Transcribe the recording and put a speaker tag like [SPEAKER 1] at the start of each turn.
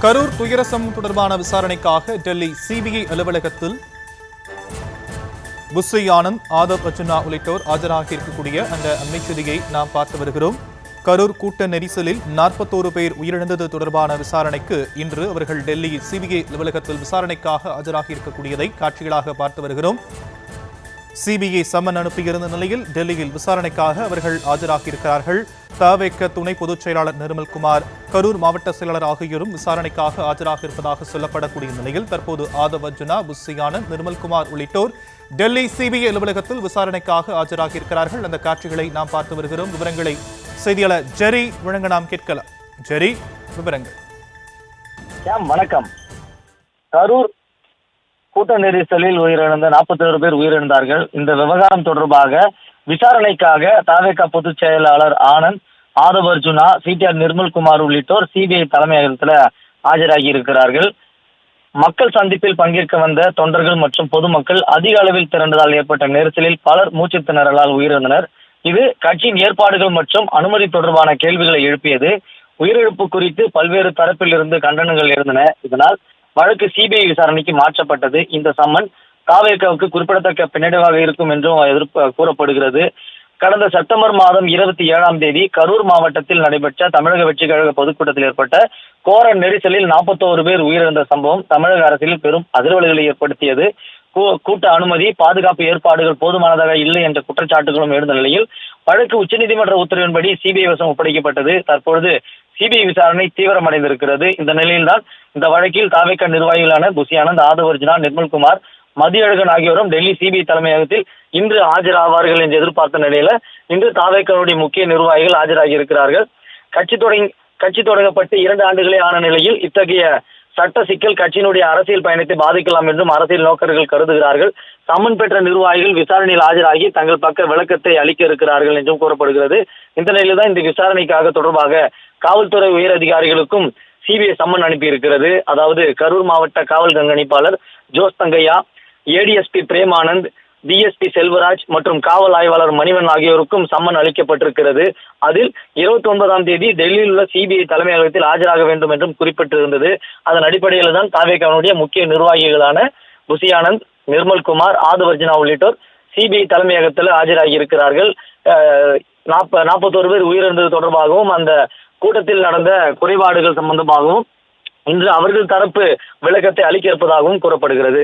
[SPEAKER 1] கரூர் துயர சம்பவம் தொடர்பான விசாரணைக்காக டெல்லி சிபிஐ அலுவலகத்தில் புஸ்ஸி ஆனந்த், ஆதவ் அர்ஜுனா உள்ளிட்டோர் ஆஜராகி இருக்கக்கூடிய அந்த அமைச்சதியை நாம் பார்த்து வருகிறோம். கரூர் கூட்ட நெரிசலில் 41 பேர் உயிரிழந்தது தொடர்பான விசாரணைக்கு இன்று அவர்கள் டெல்லி சிபிஐ அலுவலகத்தில் விசாரணைக்காக ஆஜராகி இருக்கக்கூடியதை காட்சிகளாக பார்த்து வருகிறோம். சிபிஐ சம்மன் அனுப்பியிருந்த நிலையில் டெல்லியில் விசாரணைக்காக அவர்கள் ஆஜராகியிருக்கிறார்கள். தவேக துணை பொதுச் செயலாளர் நிர்மல்குமார், கரூர் மாவட்ட செயலாளர் ஆகியோரும் விசாரணைக்காக ஆஜராக இருப்பதாக சொல்லப்படக்கூடிய நிலையில் தற்போது ஆதவ் அர்ஜுனா, புஸ்ஸி ஆனந்த், நிர்மல்குமார் உள்ளிட்டோர் டெல்லி சிபிஐ அலுவலகத்தில் விசாரணைக்காக ஆஜராகியிருக்கிறார்கள். அந்த காட்சிகளை நாம் பார்த்து வருகிறோம். விவரங்களை செய்தியாளர் ஜெரி வழங்க நாம் கேட்கலாம். ஜெரி, விவரங்கள்.
[SPEAKER 2] வணக்கம். கரூர் கூட்ட நெரிசலில் உயிரிழந்த 41 பேர் உயிரிழந்தார்கள். இந்த விவகாரம் தொடர்பாக விசாரணைக்காக தவேக பொதுச் செயலாளர் ஆனந்த், ஆதவ் அர்ஜுனா, சிடிஆர் நிர்மல்குமார் உள்ளிட்டோர் சிபிஐ தலைமையகத்தில் ஆஜராகி இருக்கிறார்கள். மக்கள் சந்திப்பில் பங்கேற்க வந்த தொண்டர்கள் மற்றும் பொதுமக்கள் அதிக அளவில் திரண்டதால் ஏற்பட்ட நெரிசலில் பலர் மூச்சு திணறலால் உயிரிழந்தனர். இது கட்சியின் ஏற்பாடுகள் மற்றும் அனுமதி தொடர்பான கேள்விகளை எழுப்பியது. உயிரிழப்பு குறித்து பல்வேறு தரப்பில் இருந்து கண்டனங்கள் எழுந்தன. இதனால் வழக்கு சிபிஐ விசாரணைக்கு மாற்றப்பட்டது. இந்த சம்மன் தவேகவுக்கு குறிப்பிடத்தக்க பின்னடைவாக இருக்கும் என்றும் கூறப்படுகிறது. கடந்த செப்டம்பர் மாதம் 27ஆம் தேதி கரூர் மாவட்டத்தில் நடைபெற்ற தமிழக வெற்றி கழக பொதுக்கூட்டத்தில் ஏற்பட்ட கோர நெரிசலில் 41 பேர் உயிரிழந்த சம்பவம் தமிழக அரசியலில் பெரும் அதிர்வலைகளை ஏற்படுத்தியது. கூட்ட அனுமதி, பாதுகாப்பு ஏற்பாடுகள் போதுமானதாக இல்லை என்ற குற்றச்சாட்டுகளும் எழுந்த நிலையில் வழக்கு உச்சநீதிமன்ற உத்தரவின்படி சிபிஐ வசம் ஒப்படைக்கப்பட்டது. தற்பொழுது சிபிஐ விசாரணை தீவிரமடைந்திருக்கிறது. இந்த நிலையில்தான் இந்த வழக்கில் தவேக நிர்வாகிகளான புஸ்ஸி ஆனந்த், ஆதவ் அர்ஜுனா, நிர்மல்குமார், மதியழகன் ஆகியோரும் டெல்லி சிபிஐ தலைமையகத்தில் இன்று ஆஜராவார்கள் என்று எதிர்பார்த்த நிலையில இன்று தவேகவுடைய முக்கிய நிர்வாகிகள் ஆஜராகி இருக்கிறார்கள். கட்சி தொடங்கப்பட்டு 2 ஆண்டுகளே ஆன நிலையில் இத்தகைய சட்ட சிக்கல் கட்சியினுடைய அரசியல் பயணத்தை பாதிக்கலாம் என்றும் அரசியல் நோக்கர்கள் கருதுகிறார்கள். சம்மன் பெற்ற நிர்வாகிகள் விசாரணையில் ஆஜராகி தங்கள் பக்க விளக்கத்தை அளிக்க இருக்கிறார்கள் என்றும் கூறப்படுகிறது. இந்த நிலையில் தான் இந்த விசாரணைக்காக தொடர்பாக காவல்துறை உயர் அதிகாரிகளுக்கும் சிபிஐ சம்மன் அனுப்பி இருக்கிறது. அதாவது கரூர் மாவட்ட காவல் கண்காணிப்பாளர் ஜோஸ் தங்கையா, ஏடிஎஸ்பி பிரேமானந்த், டிஎஸ்பி செல்வராஜ் மற்றும் காவல் ஆய்வாளர் மணிவன் ஆகியோருக்கும் சம்மன் அளிக்கப்பட்டிருக்கிறது. அதில் 29ஆம் தேதி டெல்லியில் உள்ள சிபிஐ தலைமையகத்தில் ஆஜராக வேண்டும் என்றும் குறிப்பிட்டிருந்தது. அதன் அடிப்படையில் தான் தவேகவுடைய முக்கிய நிர்வாகிகளான புஸ்ஸி ஆனந்த், நிர்மல்குமார், ஆதவ் அர்ஜுனா உள்ளிட்டோர் சிபிஐ தலைமையகத்தில் ஆஜராகி இருக்கிறார்கள். 41 பேர் உயிரிழந்தது தொடர்பாகவும் அந்த கூட்டத்தில் நடந்த குறைபாடுகள் சம்பந்தமாகவும் இன்று அவர்கள் தரப்பு விளக்கத்தை அளிக்க இருப்பதாகவும் கூறப்படுகிறது.